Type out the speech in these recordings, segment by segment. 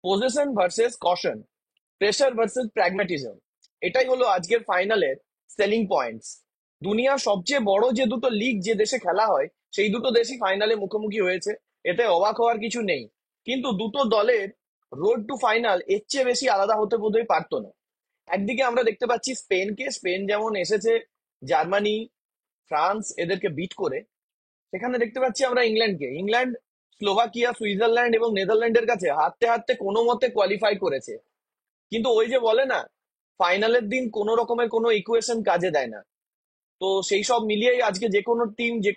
Possession versus caution, pressure versus pragmatism, এটাই হলো আজকের ফাইনালের সেলিং পয়েন্টস। দুনিয়ার সবচেয়ে বড় যে দুটো লিগ যে দেশে খেলা হয় সেই দুটো দেশই ফাইনালে মুখোমুখি হয়েছে, এতে অবাক হওয়ার কিছু নেই। কিন্তু দুটো দলের রোড টু ফাইনাল এর চেয়ে বেশি আলাদা হতে বোধহয় পারতো না। একদিকে আমরা দেখতে পাচ্ছি স্পেনকে, স্পেন যেমন এসেছে জার্মানি, ফ্রান্স এদেরকে বিট করে, সেখানে দেখতে পাচ্ছি আমরা ইংল্যান্ডকে, ইংল্যান্ড স্লোভাকিয়া, সুইজারল্যান্ড এবং নেদারল্যান্ডের কাছে হারতে হারতে কোনো মতে কোয়ালিফাই করেছে। কিন্তু ওই যে বলে না, ফাইনালের দিন কোনো রকমের কোনো ইকুয়েশন কাজে দেয় না। তো সেই সব মিলিয়েই আজকে যে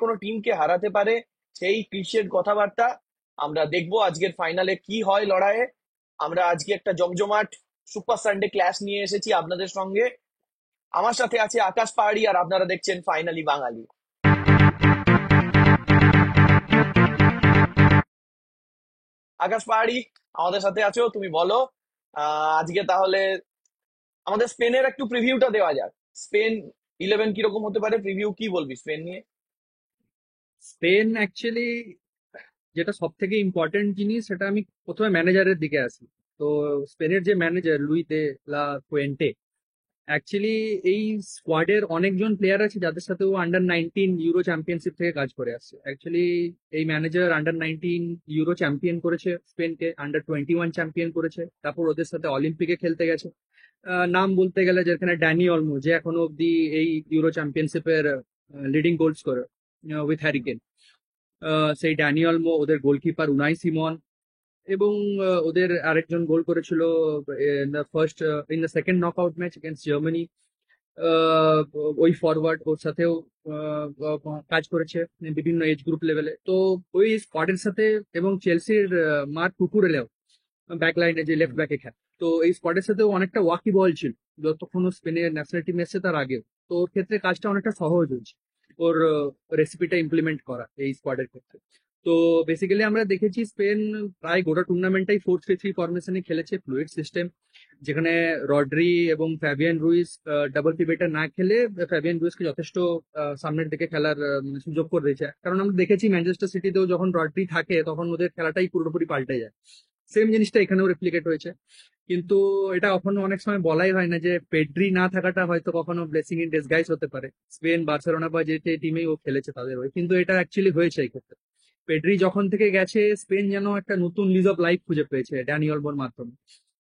কোনো টিমকে হারাতে পারে, সেই ক্লিশের কথাবার্তা আমরা দেখবো আজকের ফাইনালে কি হয় লড়াইয়ে। আমরা আজকে একটা জমজমাট সুপার সানডে ক্লাস নিয়ে এসেছি আপনাদের সঙ্গে। আমার সাথে আছে আকাশ পাহাড়ি, আর আপনারা দেখছেন ফাইনালি বাঙালি। আকাশ পাহাড়ি, আমাদের সাথে আছো, তুমি বলো আজকে তাহলে আমাদের স্পেনের একটু প্রিভিউটা দেওয়া যাক। স্পেন 11 কিরকম হতে পারে, প্রিভিউ কি বলবি স্পেন নিয়ে? স্পেন অ্যাকচুয়ালি যেটা সব থেকে ইম্পর্টেন্ট জিনিস, সেটা আমি প্রথমে ম্যানেজারের দিকে আসি। তো স্পেনের যে ম্যানেজার লুই দে লা ফুয়েন্টে, অ্যাকচুয়ালি এই স্কোয়াডের অনেকজন প্লেয়ার আছে যাদের সাথে ও আন্ডার 19 ইউরো চ্যাম্পিয়নশিপ থেকে কাজ করে আসছে। অ্যাকচুয়ালি এই ম্যানেজার আন্ডার 19 ইউরো চ্যাম্পিয়ন করেছে স্পেনকে, আন্ডার 21 চ্যাম্পিয়ন করেছে, তারপর ওদের সাথে অলিম্পিকে খেলতে গেছে। নাম বলতে গেলে যেখানে ড্যানি অলমো, যে এখনো অব্দি এই ইউরো চ্যাম্পিয়নশিপের leading goal scorer with Harry Kane, সেই ড্যানি অলমো, ওদের গোলকিপার উনাই সিমন, এবং ওদের আরেকজন গোল করেছিল in the second knock out match against Germany. Ah, ওই ফরওয়ার্ড ওর সাথেও কাজ করেছে বিভিন্ন এজ গ্রুপ লেভেলে। তো ওই স্কোয়াডের সাথে, এবং চেলসির মার্ক কুকুরেলেও ব্যাক লাইনে যে লেফট ব্যাকে খেলে, তো এই স্কোয়াডের সাথেও অনেকটা ওয়াকি বল ছিল যতক্ষণ ও স্পেনের ন্যাশনাল টিম এসছে তার আগেও। তো ওর ক্ষেত্রে কাজটা অনেকটা সহজ হয়েছে, ওর রেসিপিটা ইমপ্লিমেন্ট করা এই স্কোয়াডের ক্ষেত্রে। তো বেসিক্যালি আমরা দেখেছি স্পেন প্রায় গোটা টুর্নামেন্টটাই 4-3-3 ফরমেশনে খেলেছে, ফ্লুইড সিস্টেম, যেখানে রড্রি এবং ফ্যাবিয়ান রুইস ডাবল পিভেটে না খেলে ফ্যাবিয়ান রুইসকে যথেষ্ট সামনের দিকে খেলার মানে সুযোগ করে দিয়েছে। কারণ আমরা দেখেছি ম্যানচেস্টার সিটিতেও যখন রড্রি থাকে তখন ওদের খেলাটাই পুরোপুরি পাল্টে যায়। সেম জিনিসটা এখানেও রেপ্লিকেট হয়েছে। কিন্তু এটা কখনো অনেক সময় বলাই হয় না যে পেড্রি না থাকাটা হয়তো কখনো ব্লেসিং ইন ডিসগাইজ হতে পারে। স্পেন, বার্সেলোনা বা যে টিমেই ও খেলেছে তাদের হয়ে, কিন্তু এটা অ্যাকচুয়ালি হয়েছে এই ক্ষেত্রে। পেড্রি যখন থেকে গেছে স্পেন যেন একটা নতুন লিজ অফ লাইফ খুঁজে পেয়েছে ড্যানি অলবোর মাধ্যমে।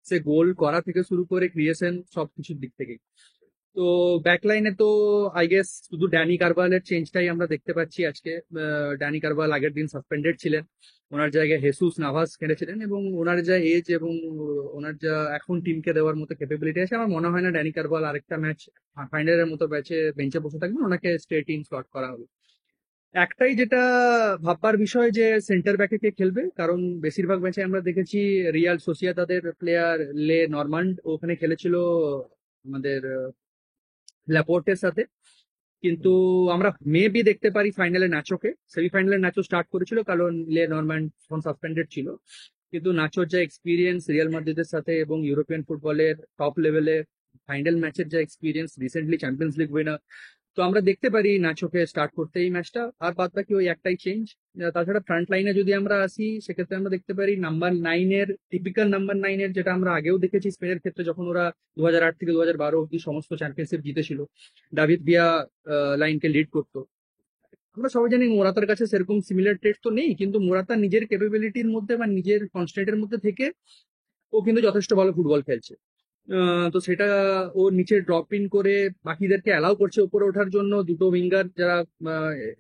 সে গোল করা থেকে শুরু করে ক্রিয়েশন সবকিছুর দিক থেকে। তো ব্যাকলাইনে তো আই গেস শুধু ড্যানি কারবালের চেঞ্জটাই আমরা দেখতে পাচ্ছি আজকে। ড্যানি কারবাল আগের দিন সাসপেন্ডেড ছিলেন, ওনার জায়গায় হেসুস নাভাস খেলেছিলেন, এবং ওনার যা এজ এবং ওনার যা এখন টিমকে দেওয়ার মতো ক্যাপাবিলিটি আছে, আমার মনে হয় না ড্যানি কারবাল আরেকটা ম্যাচ ফাইনালের মতো ম্যাচে বেঞ্চে বসে থাকবেন, ওনাকে স্টেট ইন স্লট করা হবে। একটাই যেটা ভাববার বিষয় যে সেন্টার ব্যাকে কে খেলবে, কারণ বেশিরভাগ ম্যাচে আমরা দেখেছি রিয়াল সোসিয়েদাদের প্লেয়ার লে নরমান্ড ওখানে খেলেছিল আমাদের ল্যাপোর্টের সাথে। কিন্তু আমরা মেবি দেখতে পারি ফাইনালে নাচোকে, সেমিফাইনালে নাচো স্টার্ট করেছিল কারণ লে নরম্যান্ড তখন সাসপেন্ডেড ছিল। কিন্তু নাচোর যা এক্সপিরিয়েন্স রিয়াল মাদ্রিদের সাথে এবং ইউরোপিয়ান ফুটবলের টপ লেভেলে ফাইনাল ম্যাচের যা experience, recently champions league winner, তো আমরা দেখতে পারি নাচোকে স্টার্ট করতে এই ম্যাচটা। আর বাদ বাকি ওই একটাই চেঞ্জ। তাছাড়া ফ্রন্ট লাইনে যদি আমরা আসি, সেক্ষেত্রে আমরা দেখতে পারি নাম্বার 9-এর, টিপিক্যাল নাম্বার 9-এর, যেটা আমরা আগেও দেখেছি স্পেনের ক্ষেত্রে যখন ওরা 2008 থেকে 2012 অব্দি সমস্ত চ্যাম্পিয়নশিপ জিতেছিল, দাভিদ ভিয়া লাইনকে লিড করতো। আমরা সবাই জানি মোরাতার কাছে সেরকম সিমিলার ট্রেড তো নেই, কিন্তু মোরাতা নিজের ক্যাপাবিলিটির মধ্যে বা নিজের কনস্ট্যান্টের মধ্যে থেকে ও কিন্তু যথেষ্ট ভালো ফুটবল খেলছে। তো সেটা ও নিচে ড্রপ ইন করে বাকিদেরকে অ্যালাউ করছে উপরে ওঠার জন্য। দুটো উইঙ্গার যারা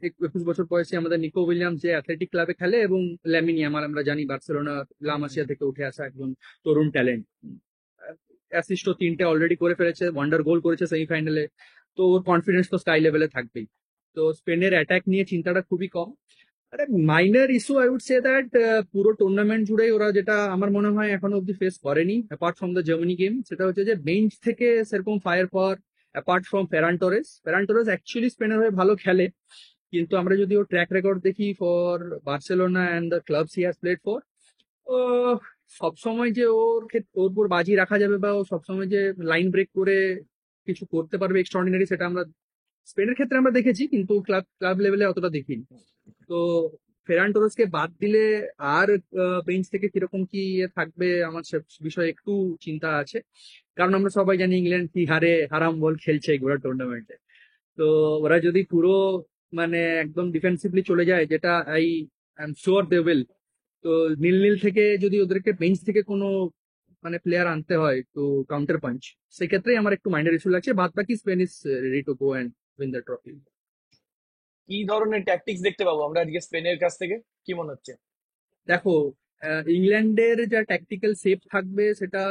21 বছর বয়সী, আমাদের নিকো উইলিয়ামস যে অ্যাথলেটিক ক্লাবে খেলে, এবং ল্যামিন ইয়ামাল, আমরা জানি বার্সেলোনা লা মাসিয়া থেকে উঠে আসা একজন তরুণ ট্যালেন্ট। অ্যাসিস্টও 3টে অলরেডি করে ফেলেছে, ওয়ান্ডার গোল করেছে সেমিফাইনালে। তো ওর কনফিডেন্স তো স্কাই লেভেলে থাকবেই। তো স্পেনের অ্যাটাক নিয়ে চিন্তাটা খুবই কম। আরে minor issue I would say that পুরো টুর্নামেন্ট জুড়ে ওরা যেটা আমার মনে হয় এখনো অব্দি ফেস করেনি apart from the Germany game, সেটা হচ্ছে যে বেঞ্চ থেকে সেরকম fire power. Apart from Ferran Torres actually স্পেনের হয়ে ভালো খেলে, কিন্তু আমরা যদি ওর ট্র্যাক রেকর্ড দেখি for Barcelona and the clubs he has played for, ও সবসময় যে ওর উপর বাজি রাখা যাবে বা ও সবসময় যে লাইন ব্রেক করে কিছু করতে পারবে এক্সট্রাঅর্ডিনারি, সেটা আমরা স্পেনের ক্ষেত্রে আমরা দেখেছি, কিন্তু ক্লাব ক্লাব লেভেলে অতটা দেখিনি। তো ফেরান টোরেসকে বাদ দিলে আর বেঞ্চ থেকে কিরকম কি ইয়ে থাকবে আমার সে বিষয়ে একটু চিন্তা আছে। কারণ আমরা সবাই জানি ইংল্যান্ড কি হারে হারাম বল খেলছে এই গোটা টুর্নামেন্টে। তো ওরা যদি পুরো মানে একদম ডিফেন্সিভলি চলে যায়, যেটা I am sure they will, তো নীল নীল থেকে যদি ওদেরকে বেঞ্চ থেকে কোনো মানে প্লেয়ার আনতে হয় তো কাউন্টার পাঞ্চ, সেক্ষেত্রেই আমার একটু মাইন্ডের ইস্যু লাগছে। বাদ বাকি Spain is ready to go and win the trophy. কি ধরনের ট্যাকটিক্স দেখতে পাবো আমরা আজকে স্পেনের কাছ থেকে, কি মনে হচ্ছে? দেখো, ইংল্যান্ডের যা ট্যাকটিক্যাল সেফ থাকবে সেটা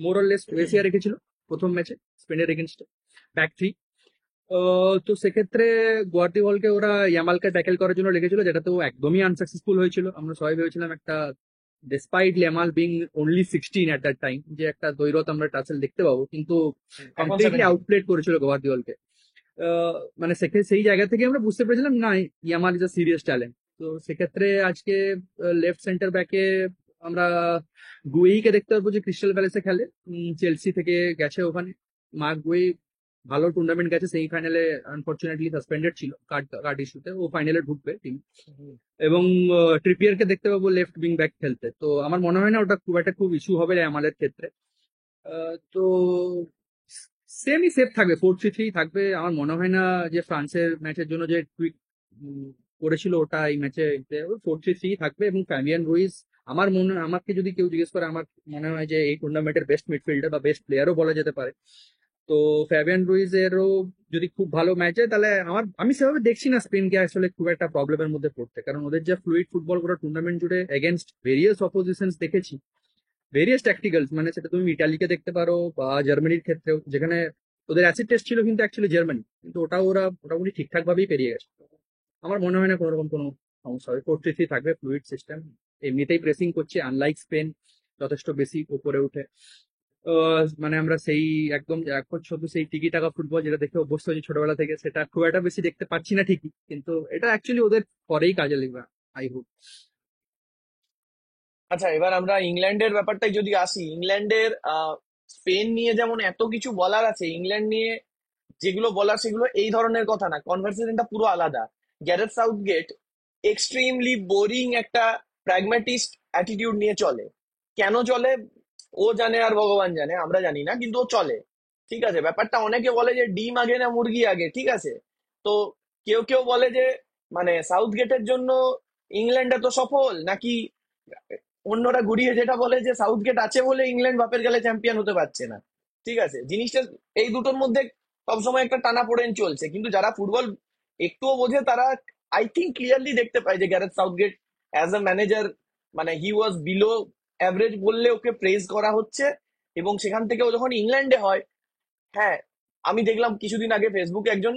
মোরলেস ক্রোয়েশিয়া রেখেছিল প্রথম ম্যাচে স্পেনের এগেনস্টে, ব্যাক থ্রি। তো সেক্ষেত্রে গুয়ার্দিওলকে ওরা ইয়ামালকে ট্যাকেল করার জন্য রেখেছিল, যেটাতে ও একদমই আনসাকসেসফুল হয়েছিল। আমরা সবাই ভেবেছিলাম একটা, despite Yamal being only 16 at that time, যে একটা দ্বৈরথ আমরা টাসেল দেখতে পাবো, কিন্তু এখন কমপ্লিটলি 17। আউটপ্লেড করেছিল গুয়ার্দিওলকে। মানে সেই জায়গা থেকে আমরা বুঝতে পেরেছিলাম না, Yamal is a serious talent. তো সেক্ষেত্রে আজকে লেফট সেন্টার ব্যাকে আমরা গুয়েইকে দেখতে পারবো, যে ক্রিস্টাল প্যালেসে খেলে, চেলসি থেকে গেছে ওখানে। মার্ক গুয়েই ভালো টুর্নামেন্ট গেছে, সেই ফাইনালে আনফরচুনেটলি সাসপেন্ডেড ছিল কার্ড কার্ড ইস্যুতে, ও ফাইনালে ঢুকবে টিম। এবং ট্রিপিয়ারকে দেখতে পাবো লেফট উইং ব্যাক খেলতে। তো আমার মনে হয় না ওটা খুব ইস্যু হবে আমাদের ক্ষেত্রে। তো সেমই সেফ থাকবে, 4-3-3 থাকবে। আমার মনে হয় না যে ফ্রান্সের ম্যাচের জন্য যে টুইক করেছিল ওটা এই ম্যাচে, 4-3-3 থাকবে। এবং ফ্যাবিয়ান রুইস, আমাকে যদি কেউ জিজ্ঞেস করে, আমার মনে হয় যে এই টুর্নামেন্টের বেস্ট মিডফিল্ডার বা বেস্ট প্লেয়ারও বলা যেতে পারে। তো ফ্যাবিয়ান রুইজ এরও যদি খুব ভালো ম্যাচ হয়, তাহলে আমি সেভাবে দেখছি না স্পেনকে আসলে খুব একটা প্রবলেমের মধ্যে পড়তে, কারণ ওদের যে ফ্লুইড ফুটবল গোটা টুর্নামেন্ট জুড়ে এগেনস্ট ভেরিয়াস অপোজিশনস দেখেছি, ভেরিয়াস ট্যাকটিক্যালস, মানে সেটা তুমি ইটালিকে দেখতে পারো বা জার্মানির ক্ষেত্রেও, যেখানে ওদের অ্যাসিড টেস্ট ছিল কিন্তু অ্যাকচুয়ালি জার্মানি, কিন্তু ওটাও ওরা মোটামুটি ঠিকঠাক ভাবেই পেরিয়ে গেছে। আমার মনে হয় না কোনো রকম কোনো সমস্যা হবে। 4-3-3 থাকবে, ফ্লুইড সিস্টেম, এমনিতেই প্রেসিং করছে আনলাইক স্পেন, যথেষ্ট বেশি উপরে উঠে। মানে আমরা সেই একদম এখন শুধু সেই টিকি টাকা ফুটবল যেটা দেখে অভ্যস্ত হয়েছি ছোটবেলা থেকে, সেটা খুব একটা বেশি দেখতে পাচ্ছি না ঠিকই, কিন্তু এটা অ্যাকচুয়ালি ওদের পরেই কাজে লাগবে, আই হোপ। আচ্ছা, এবার আমরা ইংল্যান্ডের ব্যাপারটাই যদি আসি, ইংল্যান্ডের স্পেন নিয়ে যেমন এত কিছু বলার আছে, ইংল্যান্ড নিয়ে যেগুলো বলার সেগুলো এই ধরনের কথা না, কনভারসেশনটা পুরো আলাদা। গ্যারেথ সাউথগেট এক্সট্রিমলি বোরিং একটা প্র্যাগম্যাটিস্ট অ্যাটিটিউড নিয়ে চলে। কেন চলে ও জানে আর ভগবান জানে, আমরা জানি না, কিন্তু ও চলে। ঠিক আছে, ব্যাপারটা অনেকে বলে যে ডিম আগে না মুরগি আগে, ঠিক আছে। তো কেউ কেউ বলে যে মানে সাউথ গেটের জন্য ইংল্যান্ড এত সফল নাকি, অন্যরা ঘুরিয়ে যেটা বলে যে সাউথ গেট আছে বলে ইংল্যান্ড বাপের গেলে চ্যাম্পিয়ন হতে পারছে না। ঠিক আছে, জিনিসটা এই দুটোর মধ্যে সবসময় একটা টানাপোড়েন চলছে, কিন্তু যারা ফুটবল একটুও বোঝে তারা আই থিঙ্ক ক্লিয়ারলি দেখতে পায় যে Gareth Southgate as a manager, মানে হি ওয়াজ বিলো অ্যাভারেজ বললে ওকে প্রেজ করা হচ্ছে। এবং সেখান থেকে ও যখন ইংল্যান্ডে হয়, হ্যাঁ, আমি দেখলাম কিছুদিন আগে ফেসবুকে একজন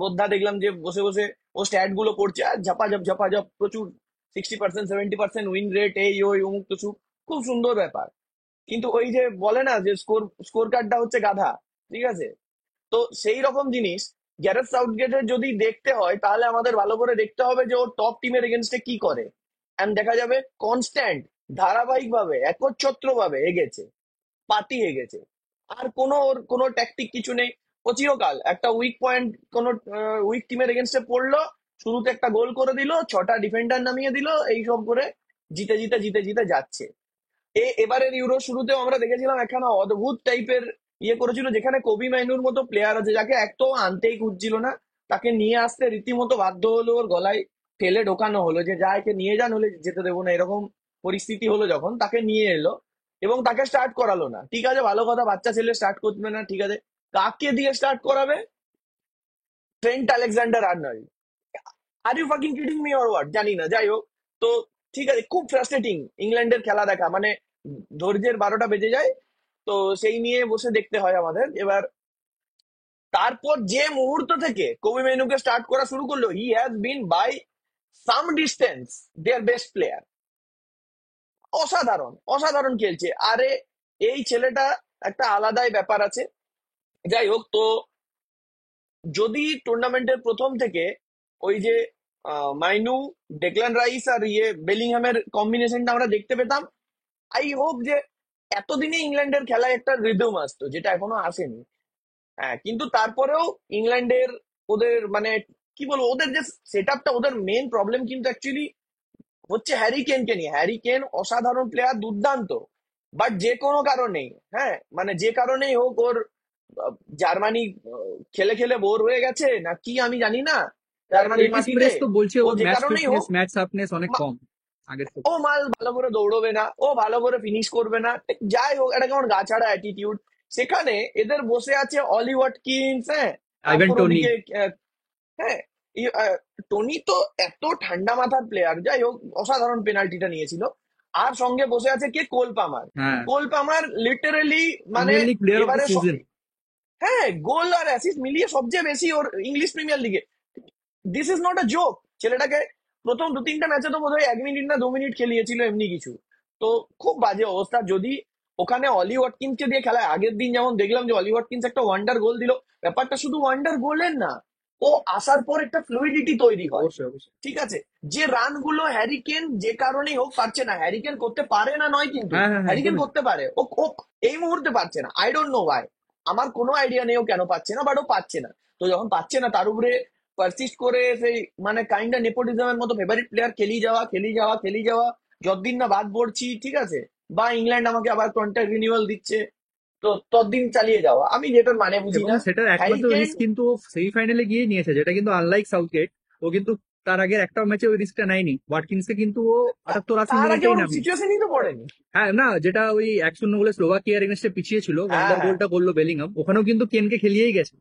বোদ্ধা দেখলাম যে বসে বসে ও স্ট্যাট গুলো পড়ছে, আর ঝাপাঝপ ঝাপাঝপ প্রচুর, 60%, 70% উইন রেট, এই ওই অমুক তসুক, খুব সুন্দর ব্যাপার। কিন্তু ওই যে বলে না যে স্কোর কার্ডটা হচ্ছে গাধা, ঠিক আছে। তো সেই রকম জিনিস গ্যারেথ সাউথগেটের যদি দেখতে হয়, তাহলে আমাদের ভালো করে দেখতে হবে যে ও টপ টিমের এগেনস্টে কি করে। এন্ড দেখা যাবে কনস্ট্যান্ট, ধারাবাহিক ভাবে, একচ্ছত্র ভাবে এগেছে, পাতিয়ে গেছে। আর কোনো ওর কোনো ট্যাকটিক কিছু নেই। ও চিরকাল একটা উইক পয়েন্ট, কোনো উইক টিমের এগেনস্টে পড়লো, শুরুতে একটা গোল করে দিল, ছটা ডিফেন্ডার নামিয়ে দিল, এই সব করে জিতে জিতে জিতে জিতে যাচ্ছে। এবারের ইউরো শুরুতেও আমরা দেখেছিলাম একখানা অদ্ভুত টাইপের ইয়ে করেছিল, যেখানে কবি মাইনুর মতো প্লেয়ার আছে যাকে এক তো আনতেই খুঁজছিল না, তাকে নিয়ে আসতে রীতিমতো বাধ্য হলো, ওর গলায় ঠেলে ঢোকানো হলো যে যা একে নিয়ে যান, হলে যেতে দেবো না, এরকম পরিস্থিতি হলো যখন তাকে নিয়ে এলো। এবং তাকে স্টার্ট করালো না, ঠিক আছে, ভালো কথা, বাচ্চা ছেলে স্টার্ট করবে না, ঠিক আছে। কাকে দিয়ে স্টার্ট করাবে? Trent Alexander Arnold. Are you fucking kidding me or what, জানি না, যাই হোক। তো ঠিক আছে, খুব ফ্রাস্ট্রেটিং ইংল্যান্ডের খেলা দেখা, মানে ধৈর্যের 12টা বেজে যায়। তো সেই নিয়ে বসে দেখতে হয় আমাদের এবার। তারপর যে মুহূর্ত থেকে কবি মেনুকে স্টার্ট করা শুরু করলো, he has been by some distance their best player. অসাধারণ অসাধারণ খেলছে, আরে এই ছেলেটা একটা আলাদাই ব্যাপার আছে। যাই হোক, তো যদি টুর্নামেন্টের প্রথম থেকে ওই যে মাইনু, ডেকলান রাইস আর ইয়ে বেলিংহামের কম্বিনেশনটা আমরা দেখতে পেতাম, আই হোপ যে এতদিনে ইংল্যান্ডের খেলায় একটা রিদম আসতো, যেটা এখনো আসেনি। হ্যাঁ, কিন্তু তারপরেও ইংল্যান্ডের ওদের মানে কি বলবো, ওদের যে সেট আপটা, ওদের মেন প্রবলেম কিন্তু অ্যাকচুয়ালি হচ্ছে হ্যারি কেনকে নিয়ে। হ্যারি কেন অসাধারণ প্লেয়ার, দুর্দান্ত, বাট যে কোনো কারণেই, হ্যাঁ মানে যে কারণেই হোক ওর জার্মানি খেলে খেলে বোর হয়ে গেছে না কি আমি জানি না, জার্মানির টেনিস মাটিতে। প্রেস তো বলছে ও ওর যে ম্যাচ কারণেই ফিটনেস হোক, ম্যাচ সাফনেস অনেক কম আগের থেকে। ও মাল ভালো করে দৌড়বে না, ও ভালো করে ফিনিশ করবে না, যাই হোক একটা কেমন গাছাড়া অ্যাটিটিউড। সেখানে এদের বসে আছে অলি ওয়াটকিন্স, হ্যাঁ, আইভেন তারপর টোনি। ওদিকে হ্যাঁ, টনি তো এত ঠান্ডা মাথার প্লেয়ার, যাই হোক অসাধারণ পেনাল্টিটা নিয়েছিল। আর সঙ্গে বসে আছে কে, কোল পামার। হ্যাঁ, কোল পামার লিটারেলি মানে premier league player of the এবারে সিজন। হ্যাঁ, গোল আর অ্যাসিস্ট মিলিয়ে সবচেয়ে বেশি ওর ইংলিশ প্রিমিয়ার লিগে। This is not a joke. ছেলেটাকে প্রথম দু তিনটা ম্যাচে তো বোধহয় 1 মিনিট না 2 মিনিট খেলিয়েছিল এমনি কিছু। তো খুব বাজে অবস্থা। যদি ওখানে অলি ওয়াটকিন্সকে দিয়ে খেলায়, আগের দিন যেমন দেখলাম যে অলি ওয়াটকিন্স একটা ওয়ান্ডার গোল দিল, ব্যাপারটা শুধু ওয়ান্ডার গোলের না, ও আসার পর একটা ফ্লুইডিটি তৈরি হয়। অবশ্যই অবশ্যই। ঠিক আছে, যে রানগুলো হ্যারিকেন যে কারণেই হোক পারছে না, হ্যারিকেন করতে পারে না নয় কিন্তু, হ্যাঁ হ্যাঁ হ্যাঁ, হ্যারিকেন একদমই তাই। করতে পারে, ও ও এই মুহূর্তে পারছে না, আই ডোন্ট নো ওয়াই। আমার কোনো আইডিয়া নেই ও কেন পাচ্ছে না, বাট ও পাচ্ছে না। তো যখন পাচ্ছে না তার উপরে পারসিস্ট করে সেই মানে কাইন্ডা নেপোটিজমের মতো ফেভারিট প্লেয়ার খেলি যাওয়া খেলি যাওয়া খেলি যাওয়া, যতদিন না বাদ পড়ছি, ঠিক আছে, বা ইংল্যান্ড আমাকে আবার কন্ট্রাক্ট রিনিউয়াল দিচ্ছে, তো ততদিন চালিয়ে যাওয়া, আমি যেটার মানে বুঝি এবং না। সেটার একমাত্র হ্যারিকেন রিস্ক কিন্তু সেমিফাইনালে গিয়ে নিয়েছে, যেটা কিন্তু আনলাইক সাউথগেট। ও কিন্তু তার আগের একটা ম্যাচে ওই রিস্কটা নেয়নি। ওয়াটকিন্সকে কিন্তু ও 78-80 তার আগে মিনিটেই ওর নামিয়েছে। সিচুয়েশনই তো পড়েনি। হ্যাঁ না, যেটা ওই 1-0 গোলে স্লোভাকিয়ার এগেনস্টে পিছিয়ে ছিল, হ্যাঁ ওয়ান্ডার হ্যাঁ গোলটা করলো বেলিংহাম, ওখানেও কিন্তু কেনকে খেলিয়েই গেছে।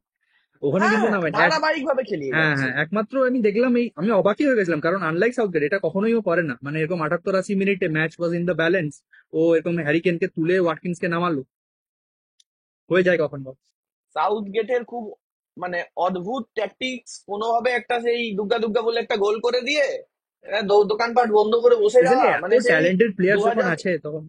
ওখানে হ্যাঁ কিন্তু হ্যাঁ, নামেনি ধারাবাহিক ভাবে খেলিয়ে হ্যাঁ যাচ্ছে। হ্যাঁ, একমাত্র আমি দেখলাম এই, আমি অবাকই হয়ে গেছিলাম, কারণ আনলাইক সাউথগেট এটা কখনোই ও করে না, মানে এরকম 78-80 মিনিটে match was in the balance, ও এরকম হ্যারিকেনকে তুলে ওয়াটকিন্সকে নামালো, হয়ে যায় কখনো। সাউথ গেটের খুব মানে অদ্ভুত ট্যাকটিক্স, কোনোভাবে একটা সেই দুগ্গা দুগ্গা বলে একটা গোল করে দিয়ে দোকানপাট বন্ধ করে বসে স্পেশালি যাওয়া, এত মানে সেই ট্যালেন্টেড দু প্লেয়ার যখন হাজার আছে তখন।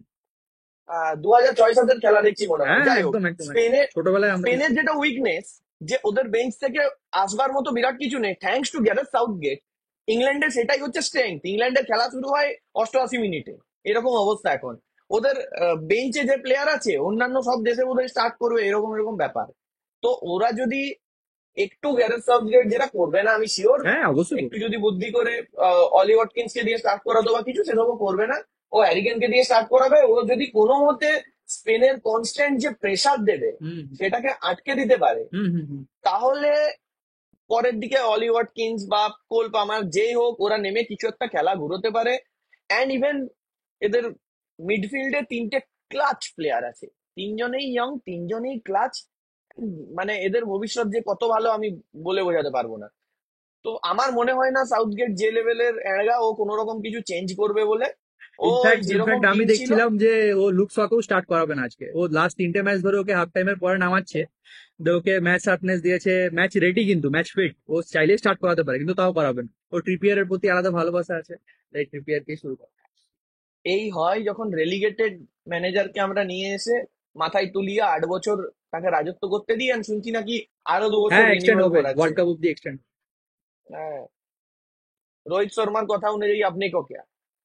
2006 সালের খেলা দেখছি মনে হয়। হ্যাঁ যাই হোক, একদম একদম একদম, স্পেনের ছোটবেলায় আমরা স্পেনের দেখছি। যেটা উইকনেস, যে ওদের বেঞ্চ থেকে আসবার মতো বিরাট কিছু নেই, thanks to Gareth Southgate. ইংল্যান্ডের সেটাই হচ্ছে স্ট্রেংথ। ইংল্যান্ডের খেলা শুরু হয় 88 মিনিটে, এরকম অবস্থা এখন। ওদের বেঞ্চে যে প্লেয়ার আছে অন্যান্য সব দেশে বোধহয় স্টার্ট করবে, এরকম এরকম ব্যাপার। তো ওরা যদি একটু গ্যারেথ সাউথগেট, যেটা করবে না আমি শিওর, হ্যাঁ অবশ্যই একটু করবে। যদি বুদ্ধি করে অলি ওয়াটকিন্সকে দিয়ে স্টার্ট করাতো বা কিছু, সেসবও করবে না। ও হ্যারিকেনকে দিয়ে স্টার্ট করাবে। ও যদি কোনো মতে স্পেনের কনস্ট্যান্ট যে প্রেসার দেবে হুম সেটাকে আটকে দিতে পারে, হুম হুম হুম। তাহলে পরের দিকে অলি ওয়াটকিন্স বা কোল পামার যেই হোক, ওরা নেমে কিছু একটা খেলা ঘুরোতে পারে। অ্যান্ড ইভেন এদের মিডফিল্ডে তিনটে ক্লাচ প্লেয়ার আছে, তিনজনেই ইয়ং, তিনজনেই ক্লাচ। মানে এদের ভবিষ্যৎ যে কত ভালো আমি বলে বোঝাতে পারবো না। তো আমার মনে হয় না সাউথগেট যে লেভেলের এড়গা, ও কোনো রকম কিছু চেঞ্জ করবে বলে। ও ওই ইনফ্যাক্ট যেরকম ইনফ্যাক্ট আমি টিম ছিল। দেখছিলাম যে ও লুক শকেও স্টার্ট করাবে না আজকে। ও লাস্ট 3টে ম্যাচ ধরে ওকে হাফ টাইমের পরে নামাচ্ছে, দিয়ে ওকে ম্যাচ শার্পনেস দিয়েছে, ম্যাচ রেডি, কিন্তু ম্যাচ ফিট। ও চাইলে স্টার্ট করাতে পারে, কিন্তু তাও করাবে না। ও ট্রিপিয়ারের প্রতি আলাদা ভালোবাসা আছে, তাই ট্রিপিয়ারকে শুরু করে। এই হয় যখন রেলিগেটেড ম্যানেজারকে আমরা নিয়ে এসে মাথায় তুলিয়ে 8 বছর তাকে রাজত্ব করতে দিই, আর শুনছি নাকি আরো 2 বছর হ্যাঁ এক্সটেন্ড রিনিউয়াল হবে, করাচ্ছে। ওয়ার্ল্ড কাপ অব্দি এক্সটেন্ড। হ্যাঁ, রোহিত শর্মার কথা অনুযায়ী আপনি কো কেয়া,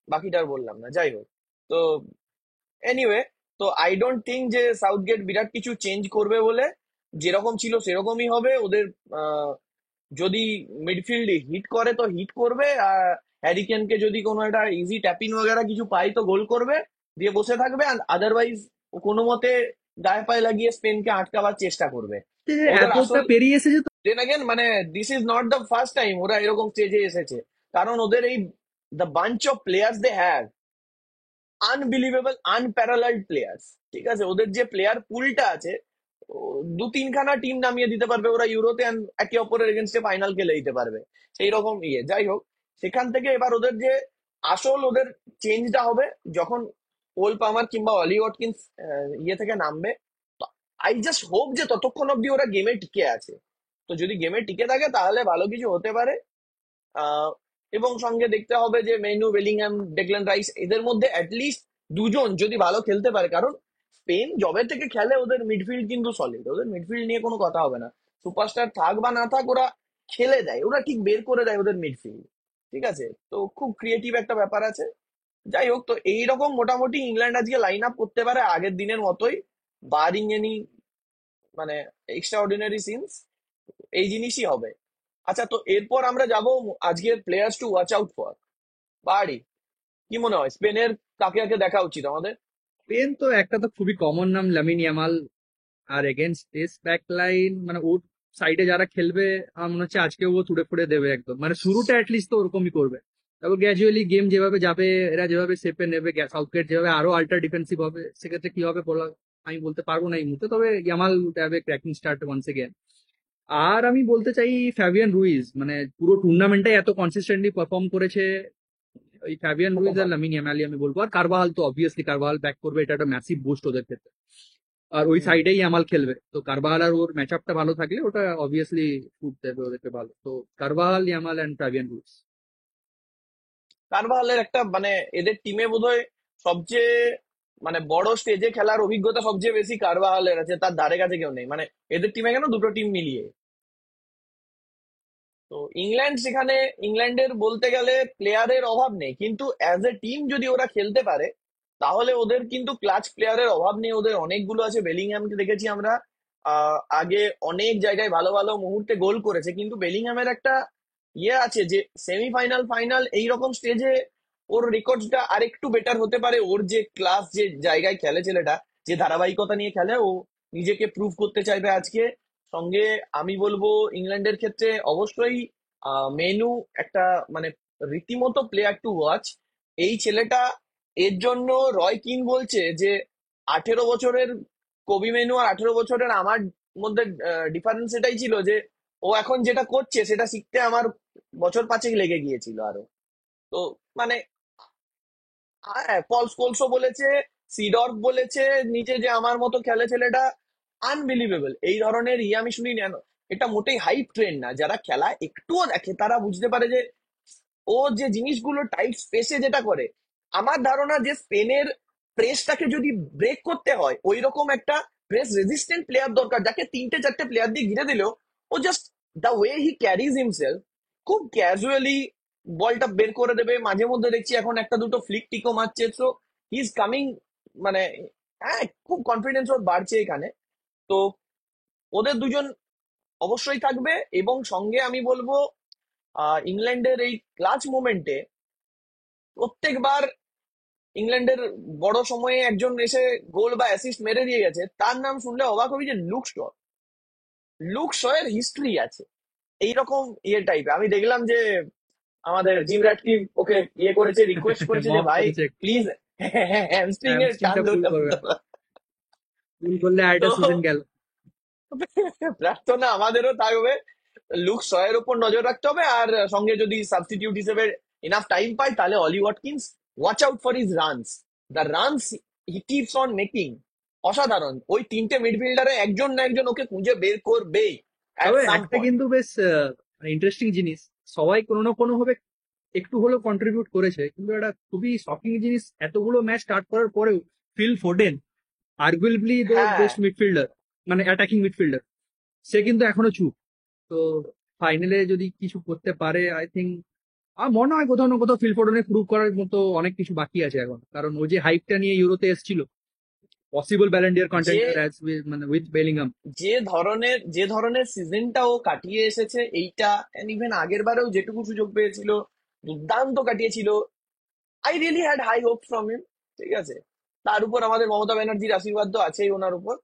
বাকিটা আর বললাম না, যাই হোক। তো এনিওয়ে, তো আই ডোন্ট থিঙ্ক যে সাউথগেট বিরাট কিছু চেঞ্জ করবে বলে। যেরকম ছিল সেরকমই হবে ওদের। যদি মিডফিল্ডে হিট করে তো হিট করবে, আর হ্যারিকেনকে যদি কোনো একটা ইজি ট্যাপিং ওগেরা কিছু পাই তো গোল করবে, দিয়ে বসে থাকবে। আদারওয়াইজ কোনো মতে গায়ে পায়ে লাগিয়ে স্পেনকে আটকাবার চেষ্টা করবে। ওদের এতটা আসল পেরিয়ে এসেছে তো। দেন अगेन মানে this is not the first time ওরা এরকম স্টেজে এসেছে। কারণ ওদের এই the bunch of players they have, unbelievable unparalleled players. ঠিক আছে, ওদের যে প্লেয়ার পুলটা আছে, ও দু তিনখানা টিম নামিয়ে দিতে পারবে ওরা ইউরোতে, and একে অপরের এগেনস্টে ফাইনাল খেলে দিতে পারবে, সেই রকম ইয়ে। যাই হোক, সেখান থেকে এবার ওদের যে আসল ওদের চেঞ্জটা হবে যখন কোল পামার কিংবা অলি ওয়াটকিন্স ইয়ে থেকে নামবে। আই জাস্ট হোপ যে ততক্ষণ অব্দি ওরা গেমে টিকে আছে। তো যদি গেমে টিকে থাকে তাহলে ভালো কিছু হতে পারে। আহ, এবং সঙ্গে দেখতে হবে যে মেনু, বেলিংহাম, ডেকল্যান রাইস, এদের মধ্যে অ্যাটলিস্ট দুজন যদি ভালো খেলতে পারে। কারণ স্পেন যবে থেকে খেলে ওদের মিডফিল্ড কিন্তু সলিড, ওদের মিডফিল্ড নিয়ে কোনো কথা হবে না। সুপারস্টার থাক বা না থাক, ওরা খেলে দেয়, ওরা ঠিক বের করে দেয় ওদের মিডফিল্ড। ঠিক আছে, তো খুব ক্রিয়েটিভ একটা ব্যাপার আছে। যাই হোক, তো এইরকম মোটামুটি ইংল্যান্ড আজকে লাইন আপ করতে পারে আগের দিনের মতোই, বারিং এনি মানে এক্সট্রা অর্ডিনারি সিনস, এই জিনিসই হবে। আচ্ছা, তো এরপর আমরা যাব আজকের players to watch out for. বাড়ি, কি মনে হয় স্পেনের কাকে কাকে দেখা উচিত আমাদের? স্পেন তো একটা তো খুবই কমন নাম, লামিন ইয়ামাল। আর এগেনস্ট দিস ব্যাক লাইন, মানে ওর সাইডে যারা খেলবে, আমার মনে হচ্ছে আজকে ও তুড়ে ফুড়ে দেবে একদম, মানে শুরুটা অ্যাটলিস্ট তো ওরকমই করবে। তারপর গ্র্যাজুয়ালি গেম যেভাবে যাবে, এরা যেভাবে সেপে নেবে, সাউথগেট যেভাবে আরো আল্ট্রা ডিফেন্সিভ হবে, সেক্ষেত্রে কি হবে বলা আমি বলতে পারবো না এই মুহূর্তে। তবে Yamal have a cracking start once again. আর আমি বলতে চাই ফ্যাবিয়ান রুইজ, মানে পুরো টুর্নামেন্টে এত কনসিস্টেন্টলি পারফর্ম করেছে ওই ফ্যাবিয়ান রুইজ আর মুহাম্মদ। লামিন ইয়ামালই আমি বলবো। আর কারবাহাল তো অবভিয়াসলি কারবাহাল ব্যাক করবে, এটা একটা ম্যাসিভ বুস্ট ওদের ক্ষেত্রে। আর ওই হুম। সাইডেই আমাল খেলবে, তো কারবাহাল আর ওর ম্যাচ আপটা ভালো থাকলে ওটা অবভিয়াসলি ফুট দেবে ওদেরকে ভালো। তো Carvajal, Yamal and Fabian Ruiz. কারভালের একটা মানে এদের টিমে বোধহয় সবচেয়ে মানে বড় স্টেজে খেলার অভিজ্ঞতা সবচেয়ে বেশি কারভালের আছে, তার ধারে কাছে কেউ নেই মানে এদের টিমে, কেন দুটো টিম মিলিয়ে। তো ইংল্যান্ড সেখানে, ইংল্যান্ডের বলতে গেলে প্লেয়ারের অভাব নেই, কিন্তু অ্যাজ এ টিম যদি ওরা খেলতে পারে তাহলে ওদের কিন্তু ক্লাচ প্লেয়ারের অভাব নেই, ওদের অনেকগুলো আছে। বেলিংহামকে দেখেছি আমরা, আগে অনেক জায়গায় ভালো ভালো মুহূর্তে গোল করেছে, কিন্তু বেলিংহামের একটা ইয়ে আছে যে সেমিফাইনাল ফাইনাল এইরকম স্টেজে ওর রেকর্ডটা আরেকটু বেটার হতে পারে। ওর যে ক্লাস, যে জায়গায় খেলে ছেলেটা, যে ধারাবাহিকতা নিয়ে খেলে, ও নিজেকে প্রুভ করতে চাইবে আজকে। সঙ্গে আমি বলবো ইংল্যান্ডের ক্ষেত্রে অবশ্যই মেনু একটা মানে রীতিমতো প্লেয়ার টু ওয়াচ। এই ছেলেটা, এর জন্য রয় কিন বলছে যে 18 বছরের কবি মেনু আর 18 বছরের আমার মধ্যে ডিফারেন্স এটাই ছিল যে ও এখন যেটা করছে সেটা শিখতে আমার বছর 5 লেগে গিয়েছিল আরো। তো মানে হ্যাঁ, পল স্কোলসও বলেছে, সিডর্ফ বলেছে নিচে যে আমার মতো খেলে ছেলেটা, আনবিলিভেবল। এই ধরনের ইয়ে আমি শুনি না। এটা মোটেই হাইপ ট্রেন্ড না, যারা খেলা একটুও দেখে তারা বুঝতে পারে যে ও যে জিনিসগুলো টাইট স্পেসে যেটা করে। আমার ধারণা যে স্পেনের প্রেসটাকে যদি ব্রেক করতে হয়, ওই রকম একটা প্রেস রেজিস্ট্যান্ট প্লেয়ার দরকার, যাকে 3টে 4টে প্লেয়ার দিয়ে ঘিরে দিলেও ও just the way he carries himself, খুব ক্যাজুয়ালি বলটা বের করে দেবে। মাঝে মধ্যে দেখছি এখন একটা দুটো ফ্লিক টিকও মারছে। সো হি ইজ কামিং, মানে হ্যাঁ, খুব কনফিডেন্স ওর বাড়ছে এখানে। তো ওদের দুজন অবশ্যই থাকবে, এবং সঙ্গে আমি বলবো ইংল্যান্ডের এই ক্লাচ মোমেন্টে প্রত্যেকবার ইংল্যান্ডের বড় সময়ে একজন এসে গোল বা অ্যাসিস্ট মেরে দিয়ে গেছে, তার নাম শুনলে অবাক হবি যে লুক শ। লুক শয়ের হিস্ট্রি আছে এইরকম ইয়ে টাইপ। আমি দেখলাম যে আমাদের জিম র্যাটক্লিফ ওকে ইয়ে করেছে, রিকোয়েস্ট করেছে যে মক ভাই করেছে, প্লিজ হ্যামস্ট্রিং এর টান হ্যামস্ট্রিংটা পুল করবে, ধরতে। পুল করলে আরেকটা তো সিজন গেল। প্রার্থনা আমাদেরও থাকবে, লুক শয়ের উপর নজর রাখতে হবে। আর সঙ্গে যদি সাবস্টিটিউট হিসেবে ইনাফ টাইম পাই তাহলে অলি Watkins, watch out for his runs, the runs he keeps on making. অসাধারণ। ওই 3টে মিডফিল্ডারে একজন না একজন ওকে খুঁজে বের করবেই অ্যাট তবে সাম একটা পয়েন্ট। কিন্তু বেশ ইন্টারেস্টিং জিনিস, সবাই কোনো না কোনো ভাবে একটু হলেও কন্ট্রিবিউট করেছে, কিন্তু একটা খুবই শকিং জিনিস, এতগুলো ম্যাচ স্টার্ট করার পরেও ফিল ফোডেন, আর্গুয়েবলি দের হ্যাঁ, বেস্ট মিডফিল্ডার, মানে অ্যাটাকিং মিডফিল্ডার, সে কিন্তু এখনো চুপ। তো ফাইনালে যদি কিছু করতে পারে, আই থিঙ্ক আমার মনে হয় কোথাও না কোথাও ফিল ফোডেনের প্রুভ করার মতো অনেক কিছু বাকি আছে এখন, কারণ ও যে হাইপটা নিয়ে ইউরোতে এসেছিল, পসিবল ব্যালেন্ডিয়ার যে কন্টেন্ডার অ্যাজ মানে উইথ বেলিংহাম। যে ধরনের সিজনটা ও কাটিয়ে এসেছে এইটা, ইভেন আগের বারেও যেটুকু সুযোগ পেয়েছিল দুর্দান্ত কাটিয়েছিল। I really had high hope from him. ঠিক আছে, তার উপর আমাদের মমতা ব্যানার্জির আশীর্বাদ তো আছেই ওনার উপর।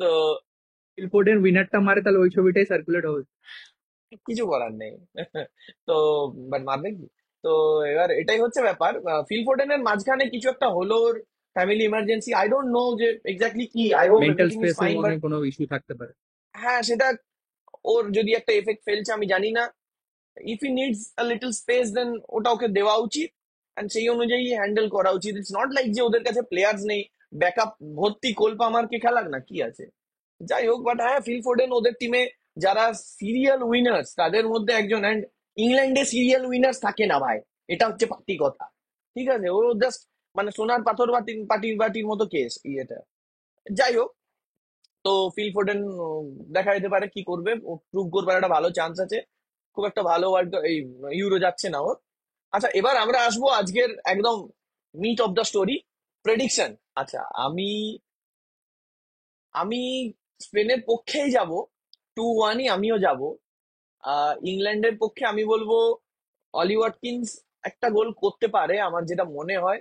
তো ফিল ফোডেন উইনারটা মারে, তাহলে ওই ছবিটাই সার্কুলেট হবে। কিছু করার নেই। তো বাট মারবে কি। তো এবার এটাই হচ্ছে ব্যাপার। ফিল ফোর্ডেনের মাঝখানে কিছু একটা হলো, family emergency, I don't know যে এক্স্যাক্টলি কি। I hope mental everything is স্পেসেও ফাইন, মনে বাট হয় কোনো ইস্যু থাকতে পারে। হ্যাঁ সেটা ওর যদি একটা এফেক্ট ফেলছে আমি জানি না। If he needs a little space then ওটা ওকে দেওয়া উচিত, এন্ড সেই অনুযায়ী হ্যান্ডেল করা উচিত। ইটস নট লাইক যে ওদের কাছে প্লেয়ার্স নেই, ব্যাকআপ ভর্তি, কোলপা আমারকে খেলাক না, কি আছে। যাই হোক, বাট হ্যাঁ, ফিল ফোর্ডেন ওদের টিমে যারা সিরিয়াল উইনার্স তাদের মধ্যে একজন। অ্যান্ড ইংল্যান্ডে সিরিয়াল উইনার্স থাকে না ভাই, এটা হচ্ছে পার্টি কথা। ঠিক আছে, ও জাস্ট মানে সোনার পাথর বাটির পাটির বাটির মতো কেস ইয়েটা। যাই হোক, তো ফিল ফোর্ডেন দেখা যেতে পারে কি করবে, প্রুভ করবার একটা ভালো চান্স আছে। খুব একটা ভালো ওয়ার্ল্ড এই ইউরো যাচ্ছে না ওর। আচ্ছা, এবার আমরা আসবো আজকের একদম meat of the story, prediction. আচ্ছা, আমি আমি স্পেনের পক্ষেই যাব, 2-1ই আমিও যাব। ইংল্যান্ডের পক্ষে আমি বলবো অলি ওয়াটকিন্স একটা গোল করতে পারে আমার যেটা মনে হয়।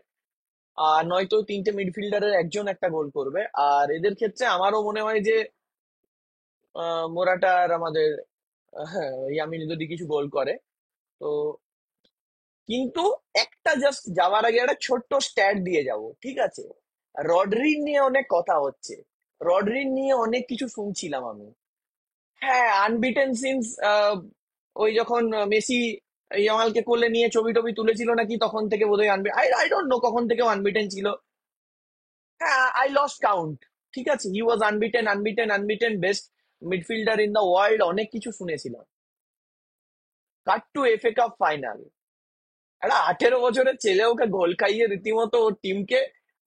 আর নয়তো তিনটে মিডফিল্ডারের একজন একটা গোল করবে। আর এদের ক্ষেত্রে আমারও মনে হয় যে মোরাটা আর আমাদের ইয়ামিন যদি কিছু গোল করে তো। কিন্তু একটা জাস্ট যাওয়ার আগে একটা ছোট্ট স্ট্যাট দিয়ে যাব, ঠিক আছে? রডরির নিয়ে অনেক কথা হচ্ছে, রডরির নিয়ে অনেক কিছু শুনছিলাম আমি। হ্যাঁ, আনবিটেন সিন্স ওই যখন মেসি ইয়ামালকে কোলে নিয়ে ছবি টবি তুলেছিল নাকি তখন থেকে বোধহয় unbeaten, I I don't know কখন থেকে আনবিটেন ছিল। হ্যাঁ, আই লস্ট কাউন্ট। ঠিক আছে, he was unbeaten unbeaten unbeaten, best midfielder in the world, অনেক কিছু শুনেছিলাম। Cut to FA cup final, একটা 18 বছরের ছেলে ওকে গোল খাইয়ে রীতিমতো ওর টিমকে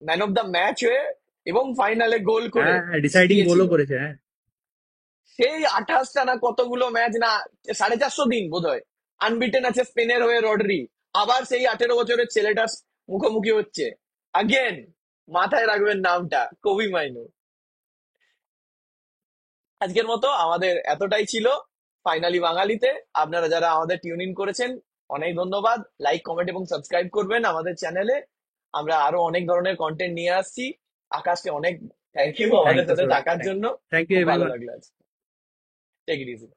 ম্যান অফ দ্য ম্যাচ হয়ে এবং ফাইনালে গোল করে হ্যাঁ, ডিসাইডিং গোলও জিতিয়েছিল। করেছে, হ্যাঁ। সেই 28টা না কতগুলো ম্যাচ না, 450 দিন বোধহয় আনবিটেন আছে স্পেনের হয়ে রডরি। আবার সেই 18 বছরের ছেলেটার মুখোমুখি হচ্ছে আগেন। মাথায় রাখবেন নামটা, কবি মাইনো। আজকের মতো আমাদের এতটাই ছিল ফাইনালি বাঙালিতে। আপনারা যারা আমাদের টিউন ইন করেছেন অনেক ধন্যবাদ। লাইক কমেন্ট এবং সাবস্ক্রাইব করবেন আমাদের চ্যানেলে। আমরা আরো অনেক ধরনের কন্টেন্ট নিয়ে আসছি। আকাশকে অনেক থ্যাংক ইউ থ্যাংক আমাদের ইউ সাথে সো থাকার জন্য। থ্যাংক ইউ খুব ভালো এভরিওয়ান। লাগলো আজ। Take it easy.